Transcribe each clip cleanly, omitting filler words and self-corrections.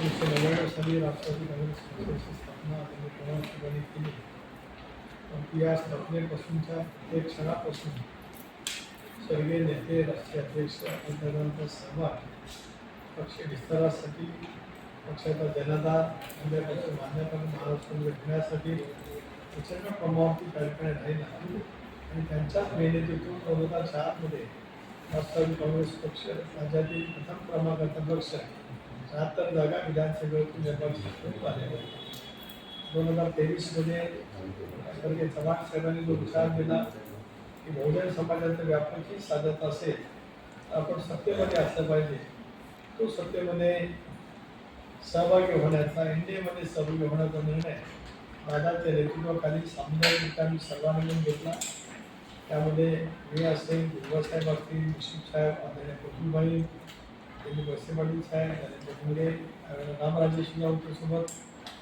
साली राष्ट्रवादी काँग्रेस पक्षाची स्थापना त्यांनी पवार साहेबांनी केली. पण या स्थापनेपासूनच्या एक क्षणापासून सर्व नेते, राष्ट्रीय अध्यक्ष अध्यक्षांचा सहभाग पक्ष विस्तारासाठी, पक्षाचा जनाधार आणि पक्ष मान्यता महाराष्ट्रामध्ये घेण्यासाठी प्रचंड प्रमाणावरती कार्यक्रम राहिला आणि त्यांच्याच मेहनतीतून 2004 राष्ट्रवादी काँग्रेस पक्ष राज्यातील प्रथम क्रमांकाचा पक्ष 76 जागा विधानसभेतून निर्वाचित आल्या. 2023 स्वर्गीय चव्हाण साहेबांनी जो विचार दिला की बहुजन समाजाचा व्यापक ही साधत असेल तर आपण सत्तेमध्ये असलं पाहिजे, तो सत्तेमध्ये सहभागी होण्याचा, एनडीएमध्ये सहभागी होण्याचा निर्णय दादाच्या नेतृत्वाखाली सामुदायिक सर्वांनी मिळून घेतला. त्यामध्ये मी असेल, साहेब असतील, मुश्रीफ साहेब, आदरणीय कुटुंबाई, वळसे पाटील साहेब, त्यानंतर रामराजे शिंगावतेसोबत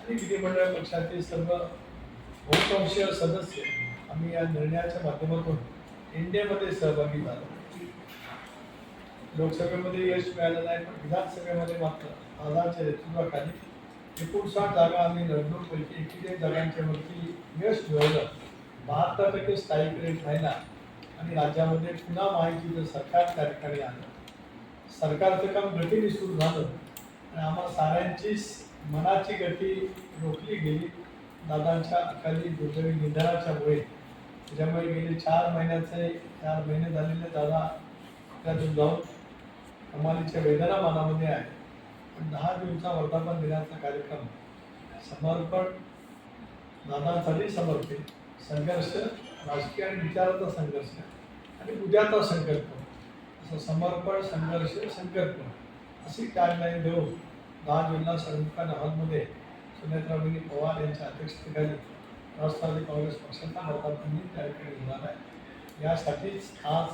आणि विधिमंडळ पक्षातील सर्व बहुतांशीय सदस्य आम्ही या निर्णयाच्या माध्यमातून एनडीएमध्ये सहभागी झालो. लोकसभेमध्ये यश मिळालं नाही, पण विधानसभेमध्ये मात्र दादाच्या नेतृत्वाखाली 59 जागा आम्ही लढलो. पैकी 41 जागांच्या वरती यश मिळवलं. 72% स्थायिक रेट राहिला आणि राज्यामध्ये पुन्हा माहितीचं सरकार त्या ठिकाणी आलं. सरकारचं काम गतीने सुरू झालं आणि आम्हा साऱ्यांचीच मनाची गती रोखली गेली दादांच्या अकाली दुर्दैवी निधनाच्या मुळे. त्याच्यामुळे गेले 4 महिने झालेले दादा त्यातून जाऊन कमालीच्या वेदना मनामध्ये आहे. पण 10 दिवसा वर्धापन दिनाचा कार्यक्रम समर्पण दादांसाठी समर्पित, संघर्ष, राजकीय आणि विचाराचा संघर्ष आणि उद्याचा संकल्प, असं समर्पण, संघर्ष, संकल्प अशी टॅगलाईन देऊन 10 जूनला सरमुखान हॉलमध्ये सुनेत्राबाई पवार यांच्या अध्यक्षतेखाली राष्ट्रवादी काँग्रेस पक्षाचा वर्धापन दिन त्या ठिकाणी होणार आहे. यासाठीच आज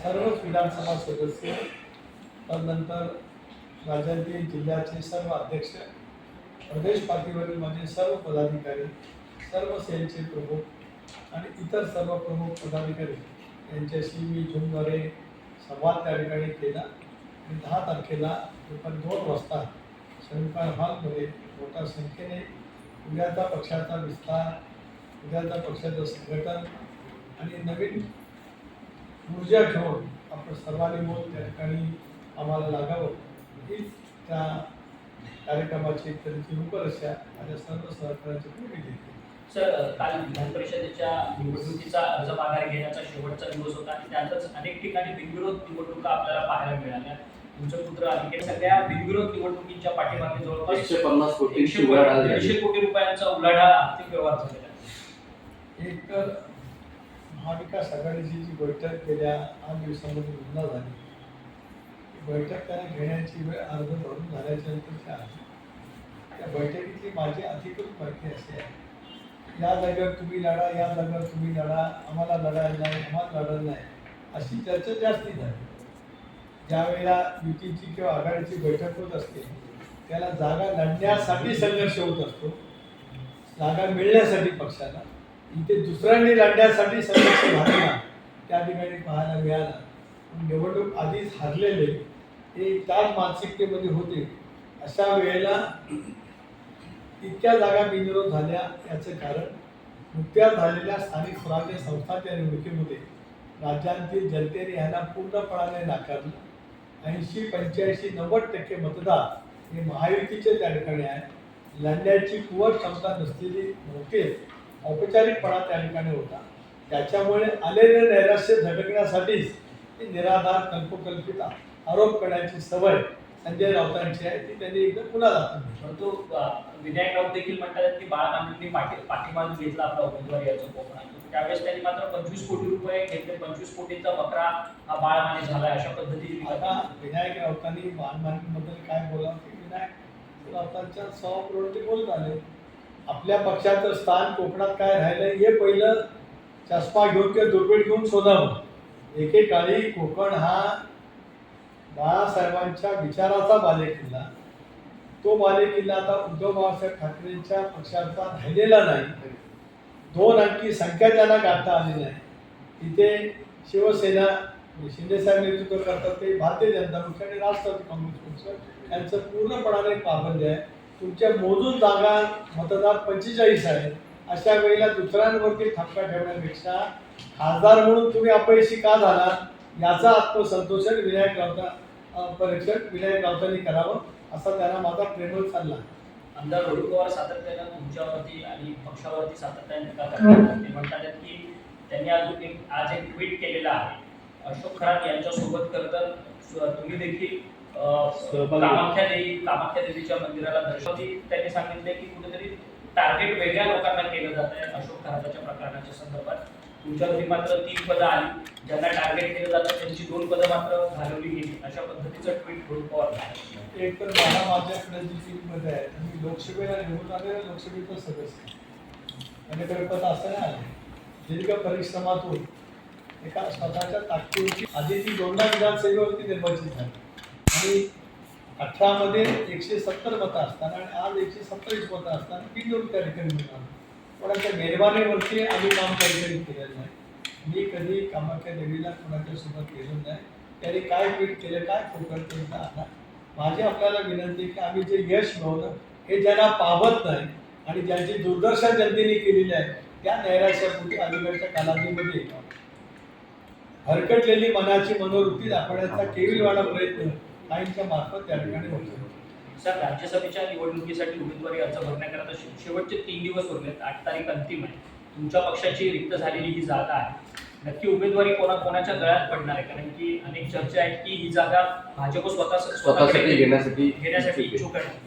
सर्वच विधानसभा सदस्य, तदनंतर राज्यातील जिल्ह्याचे सर्व अध्यक्ष, प्रदेश पातळीवरील माझे सर्व पदाधिकारी, सर्व सेलचे प्रमुख आणि इतर सर्व प्रमुख पदाधिकारी यांच्याशी मी झूमद्वारे संवाद त्या ठिकाणी केला आणि 10 तारखेला दुपारी 2 वाजता सरमुखान हॉलमध्ये मोठ्या संख्येने उद्याचा पक्षाचा विस्तार, उद्याचा पक्षाचं संघटन आणि नवीन ऊर्जा घेऊन आपण सर्वांनी मिळून त्या ठिकाणी आम्हाला लागावं, हीच त्या कार्यक्रमाची त्यांची रूपरेषा आणि सर्व सहकार्याची भूमिका घेतली. सर, काल विधान परिषदेच्या निवडणुकीचा अर्ज माघारी घेण्याचा शेवटचा दिवस होता आणि त्यातच अनेक ठिकाणी बिनविरोध निवडणुका आपल्याला पाहायला मिळाल्या. तुमचे पुत्र अधिकारी सगळ्या बिनविरोध निवडणुकीच्या पाठीमागे जवळपास 150 कोटी रुपयांचा उलाढाल आर्थिक व्यवहार झालेला आहे. एक तर महाविकास आघाडीची जी बैठक गेल्या 8 दिवसांमध्ये पूर्ण झाली, बैठक त्यांना घेण्याची वेळ अर्ज भरून झाल्याच्या नंतरची आहे. त्या बैठकीतली माझी अधिकृत माहिती अशी आहे, या जागेवर तुम्ही लढा, या जागेवर तुम्ही लढा, आम्हाला लढायला नाही, आम्हाला लढायला नाही, अशी चर्चा जास्ती झाली. ज्यावेळेला युतीची किंवा आघाडीची बैठक होत असते त्याला जागा लढण्यासाठी संघर्ष होत असतो, जागा मिळण्यासाठी पक्षाला. इथे दुसऱ्यांनी लढण्यासाठी संघर्ष झालेला त्या ठिकाणी पाहायला मिळाला. निवडणूक आधीच हरलेले हे त्याच मानसिकतेमध्ये होते. अशा वेळेला इतक्या जागा बिनविरोध झाल्या याचं कारण नुकत्याच झालेल्या स्थानिक स्वराज्य संस्थांच्या निवडणुकीमध्ये राज्यातील जनतेने यांना पूर्णपणाने नाकारलं. 80, 85, 90% मतदार हे महायुतीचे त्या ठिकाणी आहे. लढण्याची कुवत क्षमता नसलेली मोठे औपचारिकपणा त्या ठिकाणी होता. त्याच्यामुळे आलेले नैराश्य झटकण्यासाठीच निराधार कल्पकल्पित आरोप करण्याची सवय संजय राऊतांची आहे, ती त्यांनी एकदा पुन्हा दाखवली. परंतु विनायक राऊत देखील म्हणतात की बाळामामांनी पाठीमागून घेतला आपला उमेदवारी याचं कोकणात. त्यावेळेस त्यांनी मात्र 25 कोटी रुपये घेतले, 25 कोटीचा बकरा हा बाळामाने झाला अशा पद्धतीने. आता विनायक राऊतांनी बाळामानीबद्दल काय बोलावं की विनायक राऊतांच्या स्वप्रवृत्ती बोलत आले. आपल्या पक्षाचं स्थान कोकणात काय राहिलं हे पहिलं चष्मा घेऊन किंवा दुर्बीण घेऊन शोधावं. एकेकाळी कोकण हा बाळासाहेबांच्या विचाराचा बालेकिल्ला, तो बालेकिल्ला आता उद्धव बाळासाहेब ठाकरेंच्या पक्षाचा राहिलेला नाही. 2 अंकी संख्या त्यांना गाठता आली नाही. इथे शिवसेना शिंदेसाहेब नेतृत्व करतात ते भारतीय जनता पक्ष आणि राष्ट्रवादी काँग्रेस पक्ष यांचं पूर्णपणाने पाबंदी आहे. तुमच्या मोजून जागा मतदार 45 आहेत. अशा वेळेला दुसऱ्यांवरती ठपका ठेवण्यापेक्षा खासदार म्हणून तुम्ही अपयशी का झाला याचा आत्मसंतोषन विनायक राऊतांनी करावं असा त्यांना माझा प्रेमळ सल्ला. आमदार रोहित पवार सातत्यानं तुमच्यावरती आणि पक्षावरती सातत्याने टीका करतात. ते म्हणतात की त्यांनी आज एक ट्विट केलेलं आहे. अशोक खरात यांच्यासोबत तर तुम्ही देखील कामाख्या देवीच्या मंदिराला दर्शवती त्यांनी सांगितले की कुठेतरी टार्गेट वेगळ्या लोकांना केलं जात आहे अशोक खराताच्या प्रकरणाच्या संदर्भात. तुमच्यावरती मात्र 3 पदं आली. ज्यांना टार्गेट केलं जातं त्यांची 2 पदं मात्र घालवली गेली. अशा पद्धतीचं ट्विट रोहित पवार. एक तर माझ्याकडे जी 3 पदं आहेत, मी लोकसभेला निवडून आलेला लोकसभेचा सदस्य. माझ्याकडे पद असं नाही आले. दीर्घ परिश्रमातून एका स्वतःच्या ताकदीवरती आधी ती 2दा विधानसभेवरती निर्वाचित झाली आणि 18 मध्ये 170 मतं असताना आणि आज 127 मतं असताना बिनजोड त्या ठिकाणी मिळालं. कोणाच्या मेहरबानीवरती आम्ही काम कधी केलेलं नाही. मी कधी कामाख्या देवीला कोणाच्या सोबत गेलो नाही. त्यांनी काय ट्विट केलं, काय फोकट केलं आता माझी आपल्याला विनंती की आम्ही जे यश मिळवलं हे ज्यांना पावत नाही आणि ज्यांची दुर्दशा जनतेने केलेली आहे त्या नैराश्यापोटी अलीकडच्या कालावधीमध्ये हरकटलेली मनाची मनोवृत्ती दाखवण्याचा केविलवाणा प्रयत्न काहींच्या मार्फत त्या ठिकाणी होतो. सर, राज्यसभेच्या निवडणुकीसाठी उमेदवारी अर्ज भरण्याकरता शेवटचे 3 दिवस उरलेत. 8 तारीख अंतिम आहे. तुमच्या पक्षाची रिक्त झालेली ही जागा आहे. नक्की उमेदवारी कोणाच्या गळ्यात पडणार आहे? कारण की अनेक चर्चा आहेत की ही जागा भाजप स्वतःसाठी घेण्यासाठी इच्छुक आहे.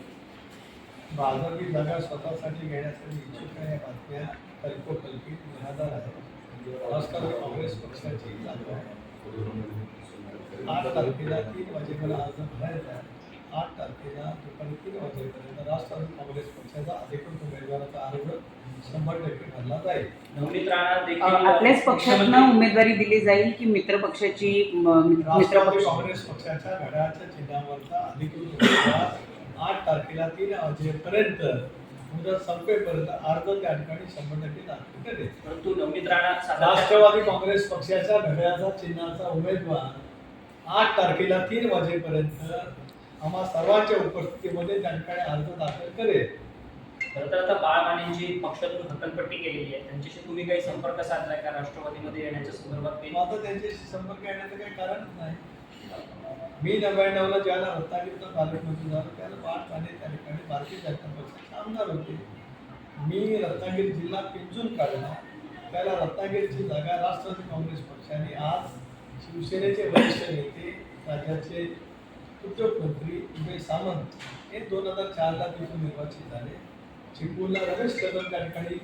भाजप ही जागा स्वतःसाठी घेण्यासाठी इच्छुक आहे. बातम्या कल्पोकल्पित निराधार आहे. राष्ट्रवादी काँग्रेस पक्षाची जागा 8 तारखेला 3 वाजेपर्यंत अर्ज भरायचा आहे. 8 तारखेला दुपारी 3 वाजेपर्यंत राष्ट्रवादी काँग्रेस पक्षाचा अधिकृत उमेदवाराचा अर्ज 100% भरला जाईल. नवनीत राणा देखील आपल्याच पक्षातनं उमेदवारी दिली जाईल की मित्र पक्षाची राष्ट्रवादी काँग्रेस पक्षाच्या घड्याळाच्या चिन्हावरचा अधिकृत उमेदवार 8 तारखेला 3 वाजेपर्यंत मुदत संपेपर्यंत अर्ज त्या ठिकाणी 100% दाखल करेल. परंतु नवनीत राणा राष्ट्रवादी काँग्रेस पक्षाच्या घड्याळाचा चिन्हाचा उमेदवार 8 तारखेला 3 वाजेपर्यंत आम्हा सर्वांच्या उपस्थितीमध्ये त्या ठिकाणी अर्ज दाखल करेल. खरं तर आता बाळ मानेंची पक्षातून हकालपट्टी केलेली आहे. त्यांच्याशी तुम्ही काही संपर्क साधलाय का राष्ट्रवादीमध्ये येण्याच्या संदर्भात? माझं त्यांच्याशी संपर्क येण्याचं काही कारणच नाही. मी 99ला ज्याला रत्नागिरीचा पालकमंत्री झालो त्याला बाळ माने त्या ठिकाणी भारतीय जनता पक्षाचे आमदार होते. मी रत्नागिरी जिल्हा पिंजून काढला. त्याला रत्नागिरीची जागा राष्ट्रवादी काँग्रेस पक्षाने आज शिवसेनेचे वरिष्ठ नेते राज्याचे उद्योगमंत्री उदय सामंत हे 2004ला तिथून निर्वाचित झाले. चिपळूणला रमेश कदम त्या ठिकाणी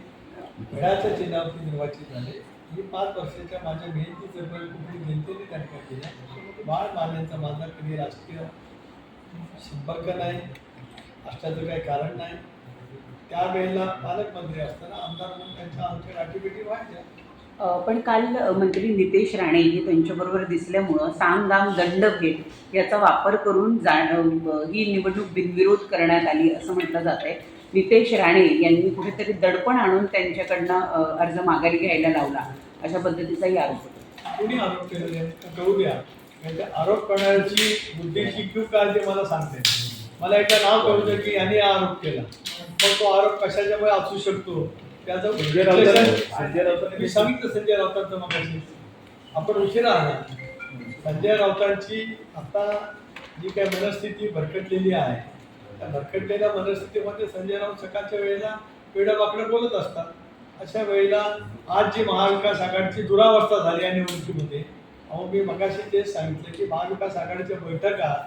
घड्याळाच्या चिन्हावरती निर्वाचित झाले. ही 5 वर्षाच्या माझ्या मेहनतीचं फळ कुठली जनतेने त्या ठिकाणी दिलं. बाळ मानेंचा माझा कधी राजकीय संपर्क नाही, असण्याचं काही कारण नाही. त्यावेळेला पालकमंत्री असताना आमदार म्हणून त्यांच्या आमच्या गाठीभेटी व्हायच्या. पण काल मंत्री नितेश राणे हे त्यांच्याबरोबर दिसल्यामुळं साम दाम दंडभेद याचा वापर करून ही निवडणूक बिनविरोध करण्यात आली असं म्हटलं जात आहे. नितेश राणे यांनी कुठेतरी दडपण आणून त्यांच्याकडनं अर्ज माघारी घ्यायला लावला अशा पद्धतीचाही आरोप होतो. कोणी आरोप केलेले कळू द्या. म्हणजे आरोप करण्याची बुद्धीची क्यू काय ते मला सांगते. मला एकदा नाव कळू द्या की यांनी आरोप केला. मग तो आरोप कशाच्यामुळे असू शकतो त्याचं संजय राऊत मी सांगितलं. संजय राऊतांचं मग आपण उशिरा आहात. संजय राऊतांची आता जी काय मनस्थिती भरकटलेली आहे त्या भरकटलेल्या मनस्थितीमध्ये संजय राऊत सकाळच्या वेळेला वेडावाकडं बोलत असतात. अशा वेळेला आज जी महाविकास आघाडीची दुरावस्था झाली आहे निवडणुकीमध्ये, अहो मी मगाशी तेच सांगितलं की महाविकास आघाडीच्या बैठका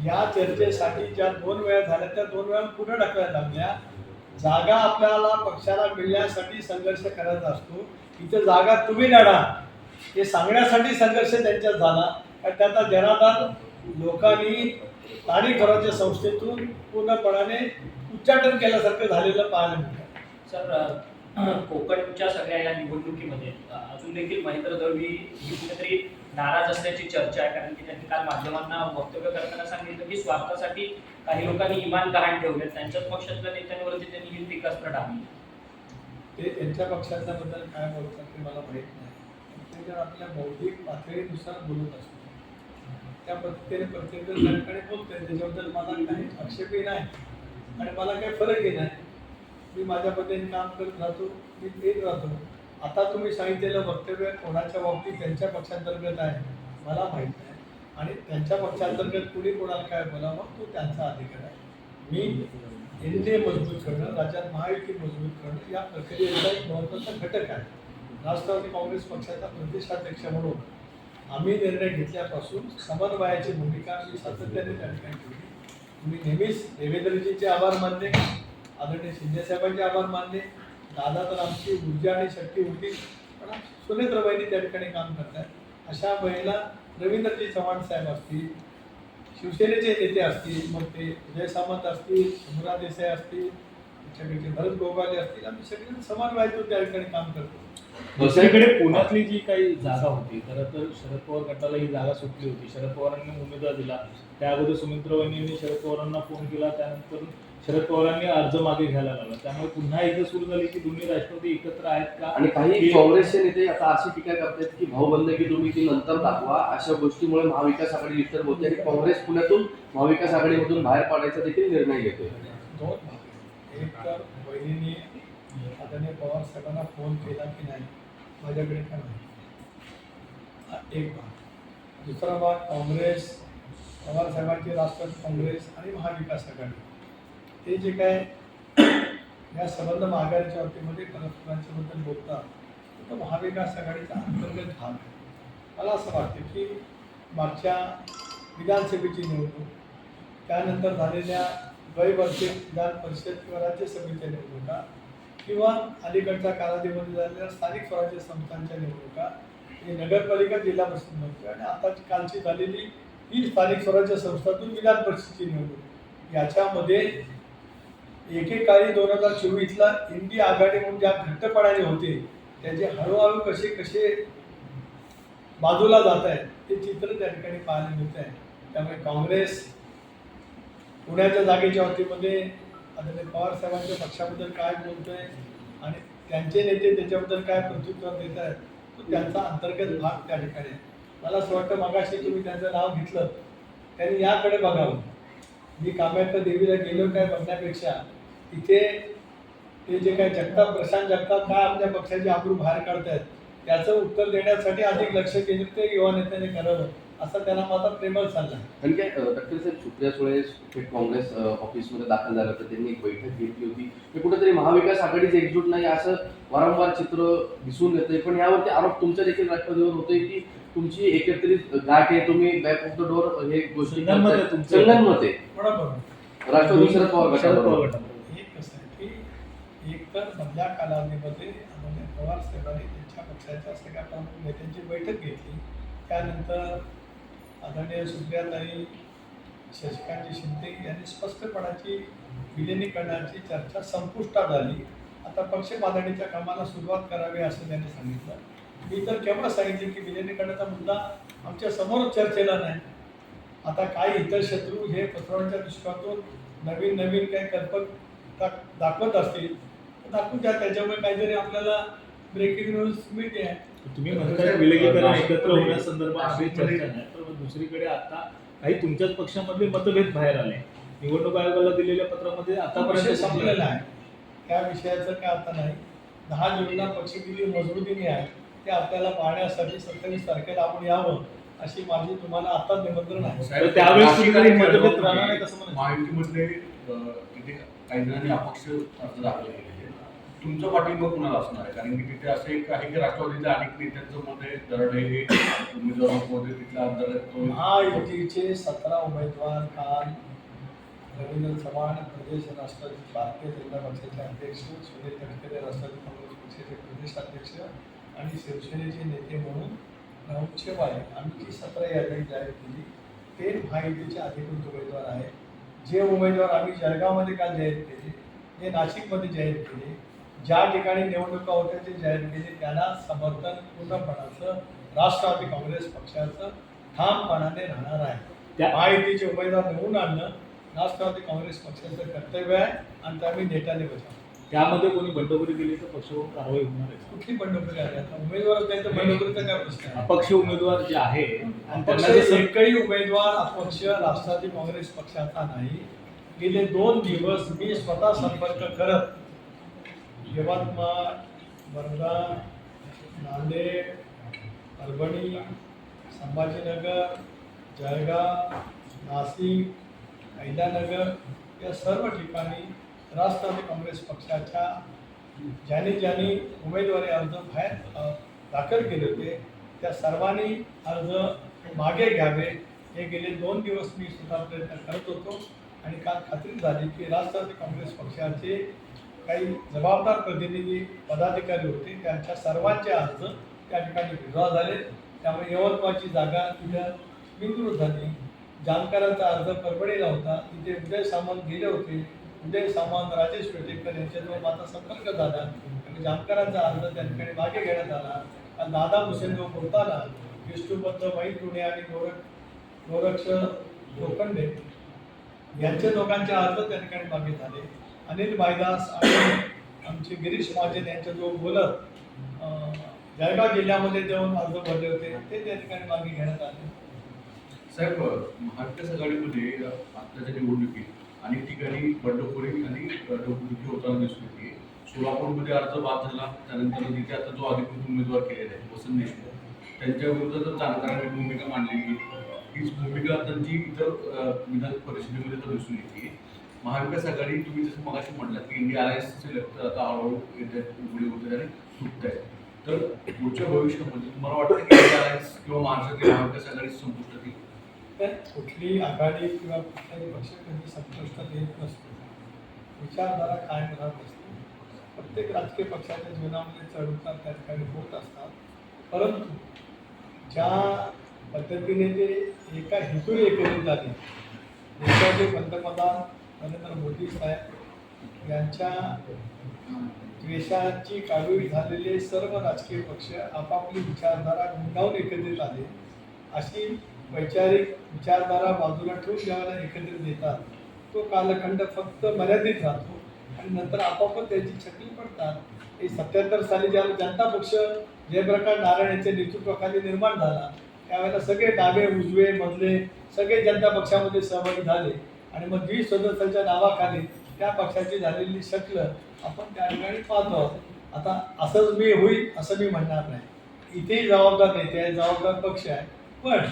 या चर्चेसाठी ज्या 2 वेळा झाल्या त्या 2 वेळा पुढे ढकलायला लागल्या. जागा आपल्याला पक्षाला मिळण्यासाठी संघर्ष करायचा असतो. इथे जागा तुम्ही लढा हे सांगण्यासाठी संघर्ष त्यांच्यात झाला. कारण त्याचा जनाधार लोकांनी स्थानिक संस्थेतून पूर्णपणाने उच्चाटन केल्यासारखं झालेलं पाहायला मिळतं. सर, कोकणच्या सगळ्या या निवडणुकीमध्ये अजून देखील महेंद्र दळवी ही कुठेतरी नाराज असल्याची चर्चा आहे. कारण की त्यांनी काल माध्यमांना वक्तव्य करताना सांगितलं की स्वार्थासाठी काही लोकांनी इमान गहाण ठेवले. त्यांच्याच पक्षातल्या नेत्यांवरती त्यांनी ही टीकास्त्र टाकली. ते त्यांच्या पक्षाच्याबद्दल काय बोलतात ते मला माहीत नाही. ते जर आपल्या बौद्धिक पातळीनुसार बोलत असतो त्या पद्धतीने प्रत्येक ठिकाणी बोलतोय, त्याच्याबद्दल मला काही आक्षेपही नाही आणि मला काही फरकही नाही. मी माझ्या पद्धतीने काम करत राहतो, मी येत राहतो. आता तुम्ही सांगितलेलं वक्तव्य कोणाच्या बाबतीत त्यांच्या पक्षांतर्गत आहे मला माहीत नाही आणि त्यांच्या पक्षांतर्गत कुणी कोणाला काय बोलावं तो त्यांचा अधिकार आहे. मी एनडीए मजबूत करणं, राज्यात महायुती मजबूत करणं या प्रक्रियेचा एक महत्त्वाचा घटक आहे. राष्ट्रवादी काँग्रेस पक्षाचा प्रदेशाध्यक्ष म्हणून आम्ही निर्णय घेतल्यापासून समन्वयाची भूमिका मी सातत्याने त्या ठिकाणी ठेवली. मी नेहमीच देवेंद्रजींचे आभार मानले, आदरणीय शिंदेसाहेबांचे आभार मानले. दादा तर आमची ऊर्जा आणि शक्ती होती, पण सुनेत्रबाईंनी त्या ठिकाणी काम करतात. अशा वेळेला रवींद्रजी चव्हाण साहेब असतील, शिवसेनेचे नेते असतील, मग ते उदय सामंत असतील, शंभूराज देसाई असतील, त्याच्याकडचे भरत गोगावले असतील, आम्ही सगळे समन्वयातून त्या ठिकाणी काम करतो. दुसरीकडे पुण्यातली जी काही जागा होती, खरं तर शरद पवार गटाला ही जागा सुटली होती. शरद पवारांनी उमेदवार दिला, त्या अगोदर सुमित्राबाईंनी शरद पवारांना फोन केला, त्यानंतर शरद पवारांनी अर्ज मागे घ्यायला लागला. त्यामुळे पुन्हा एकदा सुरू झाली की दोन्ही राष्ट्रवादी एकत्र आहेत का? आणि काही काँग्रेसचे नेते आता अशी टीका करतात की भाऊबंदकी तुम्ही ती नंतर दाखवा. अशा गोष्टीमुळे महाविकास आघाडी डिस्टर्ब होते आणि काँग्रेस पुण्यातून महाविकास आघाडीमधून बाहेर पाडायचा देखील निर्णय घेतोय. दोन भाग आहेत. एक तर बहिणीने आदरणीय पवार साहेबांना फोन केला की नाही माझ्याकडे काय माहिती, एक भाग. दुसरा भाग काँग्रेस, पवार साहेबांची राष्ट्रवादी काँग्रेस आणि महाविकास आघाडी हे जे काय या संबंध माघारीच्या बाबतीमध्ये परस्परांच्या बद्दल बोलतात तो महाविकास आघाडीचा अंतर्गत भाग आहे. मला असं वाटतं की मागच्या विधानसभेची निवडणूक, त्यानंतर झालेल्या द्वैवार्षिक विधान परिषद किंवा राज्यसभेच्या निवडणुका किंवा अलीकडच्या कालावधीमध्ये झालेल्या स्थानिक स्वराज्य संस्थांच्या निवडणुका, ही नगरपालिका जिल्हा परिषद निवडणूक आणि आता कालची झालेली ही स्थानिक स्वराज्य संस्थातून विधान परिषदेची निवडणूक, याच्यामध्ये एकेकाळी 2024ला इंडी आघाडी म्हणून ज्या घट्टपणाने होते त्याचे हळूहळू कसे कसे बाजूला जात आहेत ते चित्र त्या ठिकाणी पाहायला मिळत आहे. त्यामुळे काँग्रेस पुण्याच्या जागेच्या बाबतीमध्ये आदरणीय पवार साहेबांच्या पक्षाबद्दल काय बोलतोय आणि त्यांचे नेते त्याच्याबद्दल काय प्रत्युत्तर देत आहेत तो त्यांचा अंतर्गत भाग त्या ठिकाणी आहे. मला असं वाटतं मगाशी तुम्ही त्यांचं नाव घेतलं, त्यांनी याकडे बघावं. मी कामाख्या देवीला गेलो काय बघण्यापेक्षा इथे ते जे काय जगताप, प्रशांत जगताप काय आपल्या पक्षाची आबरू बाहेर काढतायत त्याचं उत्तर देण्यासाठी अधिक लक्ष केंद्रित युवा नेत्याने करावं असं त्यांना माझा प्रेमळ चालला. आणि काय डॉक्टर साहेब सुप्रिया सुळे काँग्रेस ऑफिसमध्ये दाखल झालं तर त्यांनी एक बैठक घेतली होती. ते कुठेतरी महाविकास आघाडीचे एकजूट नाही असं वारंवार चित्र दिसून येतंय. पण यावरती आरोप तुमच्या देखील राष्ट्रवादीवर होतोय की तुमची एकत्रित गाठ आहे, तुम्ही बॅक ऑफ द डोअर हे गोष्टी संगनमत आहे बरोबर राष्ट्रवादी शरद पवार गटाबरोबर. एक कसं आहे की एकतर मधल्या कालावधीमध्ये आदरणीय पवार साहेबांनी त्यांच्या पक्षाच्या सगळ्या प्रमुख नेत्यांची बैठक घेतली. त्यानंतर आदरणीय सुप्रियाताई, शशिकांत शिंदे यांनी स्पष्टपणाची विलिनीकरणाची चर्चा संपुष्टात आली. आता पक्ष बांधणीच्या कामाला सुरुवात करावी असं त्यांनी सांगितलं. मी तर केव्हा सांगितले की विलिनीकरणाचा मुद्दा आमच्या समोर चर्चेला नाही. आता काही इतर शत्रू हे पसरवण्याच्या दृष्टिकोनातून नवीन नवीन काही कल्पना दाखवत असतील दाखवू द्या, त्याच्यामुळे काहीतरी आपल्याला ब्रेकिंग न्यूज मिळते आहे. तुम्ही म्हणताय विलगीकरण एकत्र होण्यासंदर्भात आपली चर्चा नाही, तर दुसरीकडे आता काही तुमच्याच पक्षामधले मतभेद बाहेर आले. निवडणूक आयोगाला दिलेल्या पत्रामध्ये आतापर्यंत संपलेला आहे, त्या विषयाचं काय आता नाही. 10 जूनला पक्ष किती मजबुतीने आहे ते आपल्याला पाहण्यासाठी 27 तारखेला आपण यावं अशी माझी तुम्हाला आता निमंत्रण आहे. त्यावेळेस मतभेद राहणार नाही कसं म्हणा. महायुतीमध्ये तिथे काही जणांनी अपक्ष अर्ज दाखल केलेले. तुमचं पाठिंबा कुणाला असणार आहे? कारण की तिथे असं एक आहे की राष्ट्रवादीच्या अनेक नेत्यांचं मत आहे दरड हे उमेदवारांमध्ये तिथला अंतर्गत महायुतीचे 17 उमेदवार काल रवींद्र चव्हाण प्रदेश राष्ट्रवादी भारतीय जनता पक्षाचे अध्यक्ष, सुनील तटकरे राष्ट्रवादी काँग्रेस पक्षाचे प्रदेशाध्यक्ष आणि शिवसेनेचे नेते म्हणून राहुल शेवाळे आमची 17 यादी जाहीर केली. ते महायुतीचे अधिकृत उमेदवार आहेत. जे उमेदवार आम्ही जळगावमध्ये काल जाहीर केले, जे नाशिकमध्ये जाहीर केले, ज्या ठिकाणी निवडणुका होत्या ते जाहीर केले, त्यांना समर्थन पूर्णपणाचं राष्ट्रवादी काँग्रेस पक्षाचं ठामपणाने राहणार आहे. त्या महायुतीचे उमेदवार निवडून आणणं राष्ट्रवादी काँग्रेस पक्षाचं कर्तव्य आहे आणि ते आम्ही नेटाने बजावतो. त्यामध्ये कोणी बंडखोरी केली तर पक्षाकडून कारवाई होणार आहे. कुठली बंडखोरी आहे? आता उमेदवार नाही तर बंडखोरीचा काय प्रश्न आहे? अपक्ष उमेदवार जे आहे आणि अपक्ष त्यांना जसं एकही उमेदवार अपक्ष राष्ट्रवादी काँग्रेस पक्षाचा नाही. गेले 2 दिवस मी स्वतः संपर्क करत यवतमाळ, वर्धा, नांदेड, परभणी, संभाजीनगर, जळगाव, नाशिक, अहिल्यानगर या सर्व ठिकाणी राष्ट्रवादी काँग्रेस पक्षाच्या ज्यांनी उमेदवारी अर्ज बाहेर दाखल केले होते त्या सर्वांनी अर्ज मागे घ्यावे हे गेले 2 दिवस मी सुद्धा प्रयत्न करत होतो. आणि काल खात्री झाली की राष्ट्रवादी काँग्रेस पक्षाचे काही जबाबदार प्रतिनिधी पदाधिकारी होते त्यांच्या सर्वांचे अर्ज त्या ठिकाणी विड्रॉ झाले. त्यामुळे यवतमाळची जागा तिथं बिनविरोध झाली. जामकरांचा अर्ज परभणीला होता, तिथे उदय सामंत गेले होते. उदय सामंत, राजेश पेटेकर यांच्याजवळ माझा संपर्क झाला आणि जामकरांचा अर्ज त्या ठिकाणी मागे घेण्यात आला. काल दादा भुसेंजवळ बोलताना विष्णुपंत पुणे आणि गोरक्ष लोखंडे यांच्या दोघांचे अर्ज त्या ठिकाणी मागे झाले. अनिल भाईदास आणि आमचे गिरीश महाजन यांच्याजवळ बोलत जळगाव जिल्ह्यामध्ये जाऊन अर्ज भरले होते ते त्या ठिकाणी मागे घेण्यात आले. साहेब, महाविकास आघाडीमध्ये आत्ताच्या निवडणुकीत अनेक ठिकाणी बंडखोरी आणि डोकदुखी होताना दिसून येते. सोलापूरमध्ये अर्ज बाद झाला, त्यानंतर तिथे आता जो अधिकृत उमेदवार केलेला आहे वसंत देशमुख, त्यांच्या विरोधात जाणकारांनी भूमिका मांडलेली. हीच भूमिका त्यांची इतर विधान परिषदेमध्ये तर दिसून येते. महाविकास आघाडी, तुम्ही जसं मगाशी म्हटलात की इंडिया अलायन्सचे लक्ष आता हळूहळू उघडे होते आणि सुटत आहे. तर पुढच्या भविष्यामध्ये तुम्हाला वाटतं की इंडिया अलायन्स किंवा महाराष्ट्रातील महाविकास आघाडी संपुष्टात येईल? तर कुठली आघाडी किंवा कुठलाही पक्ष कधी संपुष्टात येत नसतो. विचारधारा कायम राहत असते. प्रत्येक राजकीय पक्षाच्या जीवनामध्ये चढउतार त्या ठिकाणी होत असतात. परंतु ज्या पद्धतीने ते एका हेतूने एकत्रित झाले, देशाचे पंतप्रधान नरेंद्र मोदी साहेब यांच्या द्वेषाची काबीळ झालेले सर्व राजकीय पक्ष आपापली विचारधारा गुंडावून एकत्रित आले. अशी वैचारिक विचारधारा बाजूला ठेवून ज्यावेळेला एकत्रित येतात तो कालखंड फक्त मर्यादित राहतो आणि नंतर आपोआपच त्याची छकली पडतात. हे 77 साली ज्यावेळेला जनता पक्ष जयप्रकाश नारायण यांच्या नेतृत्वाखाली निर्माण झाला त्यावेळेला सगळे डावे उजवे मधले सगळे जनता पक्षामध्ये सहभागी झाले आणि मग 20 सदस्यांच्या नावाखाली त्या पक्षाची झालेली शक्ल आपण त्या ठिकाणी पाहतो. आता असंच मी होईल असं मी म्हणणार नाही. इथेही जबाबदार नेते आहे, जबाबदार पक्ष आहे. पण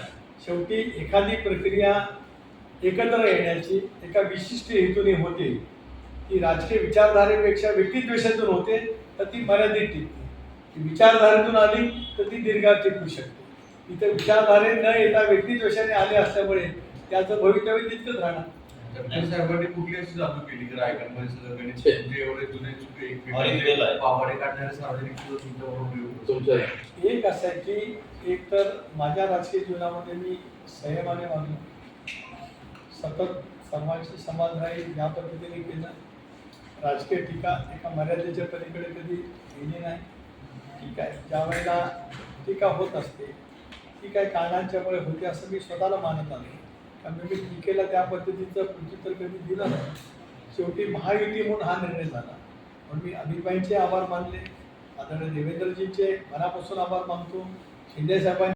शेवटी एखादी प्रक्रिया एकत्र येण्याची एका विशिष्ट हेतूने होते. ती राजकीय विचारधारेपेक्षा व्यक्तिद्वेषातून होते तर ती मर्यादित टिकते. ती विचारधारेतून आली तर ती दीर्घकाळ टिकू शकते. इथे विचारधारे न येता व्यक्तिद्वेषाने आले असल्यामुळे त्याचं भवितव्य तितकंच राहणार. साहेबांनी कुठली अशी जादू केली की रायगडमध्ये सगळं गणित जे एवढे जुने चुके पावाडे काढणारे सार्वजनिक तुमच्या एक असं आहे की एक तर माझ्या राजकीय जीवनामध्ये मी संयमाने वागलो, सतत सर्वांशी समाज राहील या पद्धतीने केलं. राजकीय टीका एका मर्यादेच्या पलीकडे कधी केली नाही. ठीक आहे, ज्या वेळेला टीका होत असते ती काही कारणांच्यामुळे होते असं मी स्वतःला मानत आलो. कारण मी टीकेला त्या पद्धतीचं प्रत्युत्तर कधी दिलं नाही. शेवटी महायुती म्हणून हा निर्णय झाला म्हणून मी अभिभाईंचे आभार मानले, आदरणीय देवेंद्रजींचे मनापासून आभार मानतो, शिंदे साहेबांचे